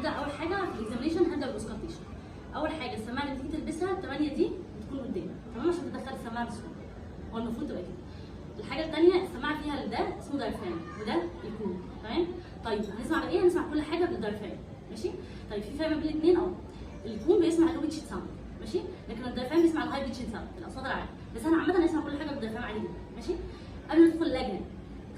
هنبدا اول حاجه في الاكزامينشن، هنبدا بالاوسكالتيشن. اول حاجه السماعه اللي تيجي تلبسها ال8 دي بتكون قدامك، تمام، عشان تدخل السماعه بسهوله. هو المفروض تبقى كده. الحاجه الثانيه السماعه فيها ده اسمه دايفرام وده يكون، تمام. طيب هنسمع بقى ايه؟ هنسمع كل حاجه بالدايفرام، ماشي. طيب في فرق ما بين الاثنين الكون بيسمع اللو بيتش ساوند، ماشي، لكن الدايفرام بيسمع الهاي بيتش ساوند، الاصوات العاليه. بس انا عامه هنسمع كل حاجه بالدايفرام عادي جدا، ماشي. قبل ما تدخل اللجنه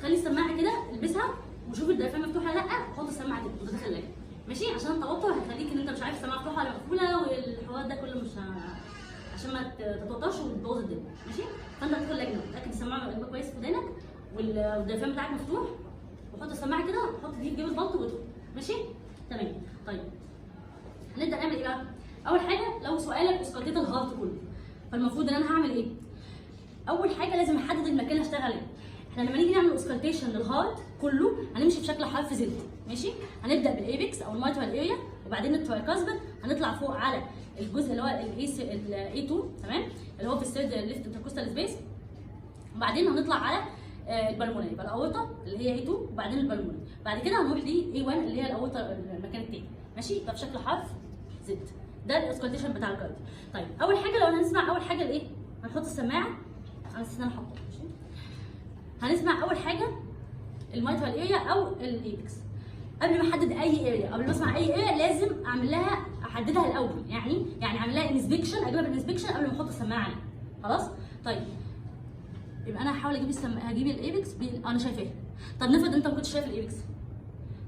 خلي السماعه كده البسها وشوف الدايفرام مفتوحه ولا لا، حط السماعه كده وانت داخل اللجنه، ماشي، عشان التوتر هيخليك ان انت مش عارف السماعه مفتوحه ولا مقفوله، والحوار ده كله مش عشان ما تتوترش وتبوظ الدنيا، ماشي. فانت هتدخل اللجنه تاكد السماعه مقلوبه كويس في ودانك والدايفرام بتاعك مفتوح، وحط السماعه كده وحط دي في جيب البلطو وادخل، ماشي، تمام. طيب هنبدا نعمل ايه بقى؟ اول حاجه لو سؤالك اسقاطيه الهارت كله، فالمفروض ان انا هعمل ايه؟ اول حاجه لازم احدد المكان اللي هشتغل عليه. احنا لما نيجي نعمل اوسكالتيشن للهارت كله هنمشي بشكل حرف زد، ماشي. هنبدا بالايبكس او الميترال اريا، وبعدين الترايكاسبيد، هنطلع فوق على الجزء اللي هو الاي 2، تمام، اللي هو في الثيرد ليفت انتركوستال سبيس، وبعدين هنطلع على البلمونري، يبقى الاورطه اللي هي اي 2 وبعدين البلمونري، بعد كده هنروح لاي 1 اللي هي الاورطه المكان الثاني، ماشي، يبقى بشكل حرف زد. ده الاوسكالتيشن بتاع الكارديو. طيب اول حاجه لو هنسمع اول حاجه الايه؟ هنحط السماعه، انا حاطه، ماشي. هنسمع اول حاجه الميترال اريا او الايبكس. قبل ما احدد اي اريا، قبل ما اسمع اي اريا لازم اعمل لها احددها الاول، يعني اعمل لها انسبكشن، اجيبها بالانسبكشن قبل ما احط السماعه عليها، خلاص؟ طيب يبقى انا هحاول اجيب هجيب الايبكس انا شايفاها. طب نفرض انت ما كنتش شايف الايبكس،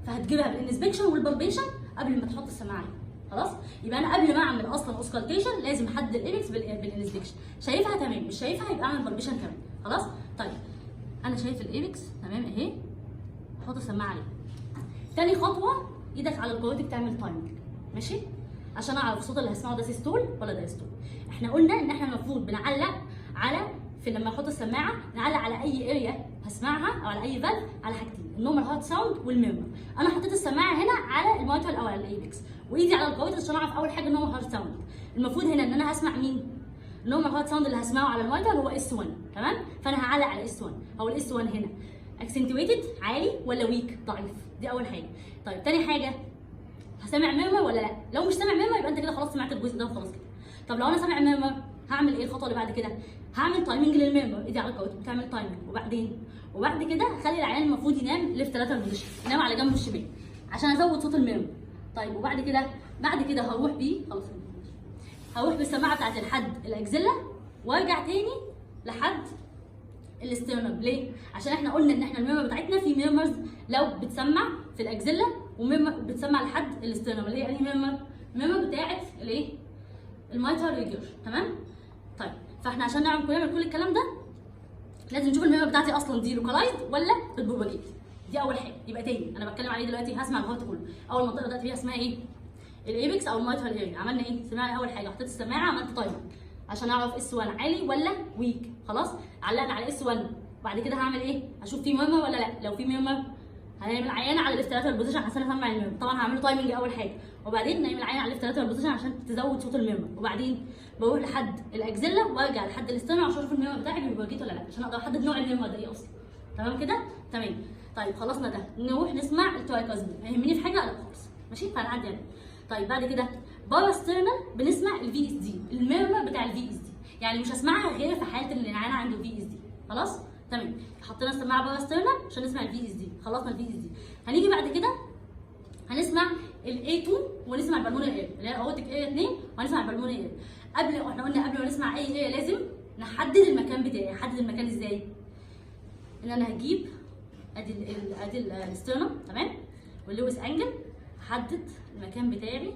فهتجيبها بالانسبكشن والبالبيشن قبل ما تحط السماعه عليها، خلاص؟ يبقى انا قبل ما اعمل اصلا اوسكالتيشن لازم احدد الايبكس بالانسبكشن، شايفها تمام، مش شايفها يبقى اعمل بالبيشن كمان، خلاص؟ طيب انا شايف الايبكس تمام اهي، حط السماعه عليها. تاني خطوه ايدك على الكاروتيد تعمل تايمنج، ماشي، عشان اعرف الصوت اللي هسمعه ده سيستول ولا دايستول. احنا قلنا ان احنا المفروض بنعلق على لما احط السماعه نعلق على اي اريا هسمعها او على اي فالف على حاجتين، النورمال هارت ساوند والميرمر. انا حطيت السماعه هنا على الميترال او على الايبكس، وايدي على الكاروتيد عشان اعرف اول حاجه النورمال هارت ساوند. المفروض هنا ان انا هسمع مين؟ النورمال هارت ساوند اللي هسمعه على الميترال هو اس 1، تمام؟ فانا هعلق على اس 1 او الاس 1 هنا اكسنتويتد عالي ولا ويك ضعيف، دي اول حاجه. طيب تاني حاجه هسمع ميرمر ولا لا؟ لو مش سامع ميرمر يبقى انت كده خلاص سمعت الجزء ده وخلاص كده. طب لو انا سامع ميرمر هعمل ايه الخطوه اللي بعد كده؟ هعمل تايمنج للميرمر، ايدي على الكاروتيد بتعمل تايمنج، وبعد كده خلي العيان المفروض ينام ليفت لاترال بوزيشن، ينام على جنبه الشمال عشان ازود صوت الميرمر. طيب وبعد كده هروح بيه خلاص، هروح بالسماعه بتاعت لحد الاكزيلا وارجع تاني لحد الاسترنم. ليه؟ عشان احنا قلنا ان احنا الميرمر بتاعتنا في ميرمرز لو بتسمع في الاكزيلا وميرمر بتسمع لحد الاسترنم، اللي هي انهي ميرمر بتاعت الايه؟ الميترال ريجر، تمام؟ طيب فاحنا عشان نعمل كل الكلام ده لازم نشوف الميرمر بتاعتي اصلا دي لوكالايزد ولا بتبروباجيت. دي اول حاجه. يبقى تاني انا بتكلم عليه دلوقتي هسمع الهارت كله. اول منطقه بدات فيها اسمها ايه؟ الايبكس او الميترال اريا. عملنا ايه؟ سمعنا اول حاجه، حطيت السماعه عملت تايمر عشان اعرف اس 1 عالي ولا ويك، خلاص؟ علقنا على اس 1. بعد كده هعمل ايه؟ اشوف في ميرمر ولا لا. لو في ميرمر هنعمل العيان على الليفت لاترال بوزيشن عشان اسمع الميرمر، طبعا هعمل تايمنج اول حاجه، وبعدين نعمل العيان على الليفت لاترال بوزيشن عشان تزود صوت الميرمر، وبعدين بروح لحد الاكزيلا وارجع لحد الاسترنم عشان اشوف الميرمر بتاعي بيبروجيت ولا لا، عشان اقدر احدد نوع الميرمر ده ايه اصلا. تمام كده؟ تمام. طيب خلصنا ده، نروح نسمع الترايكاسبيد. هيهمني في حاجه؟ لا خالص، ماشي، فهنعدي عليه. طيب بعد كده باراسترنال بنسمع الفي اس دي، الميرمر بتاع الفي اس دي، يعني مش هسمعها غير في حاله ان العيان عنده في اس دي، خلاص؟ تمام. حطينا السماعه باراسترنال عشان نسمع الفي اس دي، خلصنا الفي اس دي. هنيجي بعد كده هنسمع الاي 2 ونسمع البلمونري اير اللي هي الاورتيك اير 2 وهنسمع البلمونري اير. احنا قلنا قبل ما نسمع اي اير لازم نحدد المكان بتاعي. احدد المكان ازاي؟ ان انا هجيب ادي الاسترنم، تمام، واللويس انجل، احدد المكان بتاعي ده.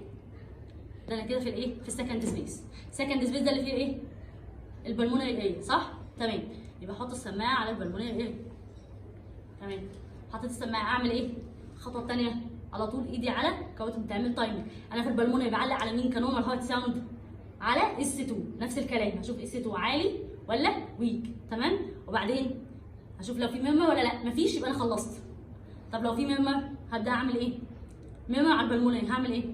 انا كده في الايه؟ في السكند سبيس. السكند سبيس ده اللي فيه ايه؟ البلمونري اير، صح؟ تمام. يبقى احط السماعه على البلمونري اير، تمام. حطيت السماعه اعمل ايه؟ الخطوه الثانيه على طول ايدي على كاروتيد بتعمل تايمنج. انا في البلمونري بعلق على مين كنورمال هارت ساوند؟ على اس 2، نفس الكلام، هشوف اس 2 عالي ولا ويك، تمام. وبعدين هشوف لو في ميرمر ولا لا، مفيش يبقى انا خلصت. طب لو في ميرمر هبدا اعمل ايه؟ ميرمر على البلمونري هعمل ايه؟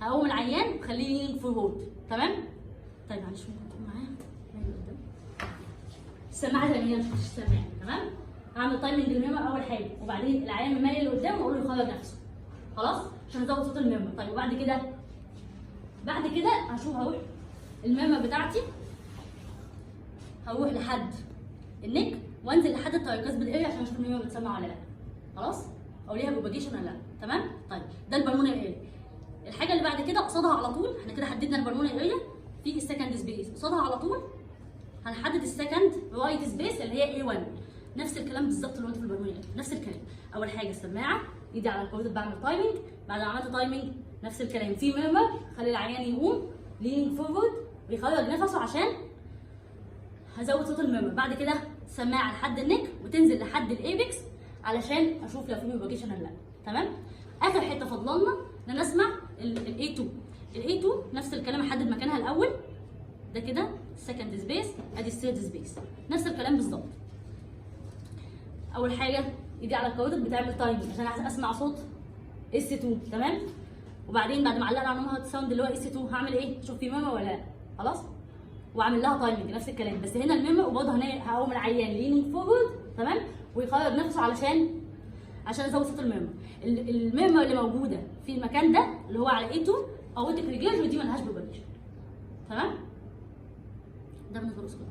هقوم العيان وخليه يلينج فورورد، تمام؟ طيب معلش ممكن تقوم معايا؟ السماعه زي ما هي مش السماعه، تمام؟ هعمل تايمنج للميرمر اول حاجه، وبعدين العيان مميل لقدام واقول له يخرج نفسه، خلاص؟ عشان ازود صوت الميرمر. طيب وبعد كده هشوف هروح الميرمر بتاعتي، هروح لحد النك وانزل لحد الترايكاس بالاريا عشان اشوف الميرمر بتسمع ولا لا. خلاص؟ او ليها بروباجيشن ولا لا. تمام؟ طيب ده البلمونري اريا. الحاجه اللي بعد كده قصادها على طول، احنا كده حددنا البلمونري اريا في السكند سبيس، قصادها على طول هنحدد السكند رايت سبيس اللي هي A1. نفس الكلام بالظبط اللي قلته في البلمونري اريا، نفس الكلام. اول حاجه السماعه، ايدي على الكورد بعمل تايمنج، بعد ما عملت تايمنج نفس الكلام في ميرمر، خلي العيان يقوم لينينج فورورد ويخرج نفسه عشان هزود صوت الميرمر. بعد كده سماعه لحد النك وتنزل لحد الايبكس علشان اشوف لو في بروباجيشن ولا لا. تمام؟ اخر حته فاضلالنا ان انا اسمع A2. A2 نفس الكلام، احدد مكانها الاول، ده كده السكند سبيس، ادي الثيرد سبيس، نفس الكلام بالظبط. اول حاجه ايدي على الكاروتيد بتعمل تايمنج عشان اسمع صوت S2. تمام؟ وبعدين بعد ما علقنا على نوع الساوند اللي هو S2 هعمل ايه؟ اشوف في ميرمر ولا لا. خلاص؟ واعمل لها تايمنج نفس الكلام، بس هنا الميرمر وبرضه هقوم العيان لينينج فورورد. تمام؟ ويخرج نفسه علشان ازود صوت الميرمر. الميرمر اللي موجوده في المكان ده اللي هو على A2 او ريجيرج، ودي مالهاش بروباجيشن. تمام؟ ده بالنسبه للسكوتش.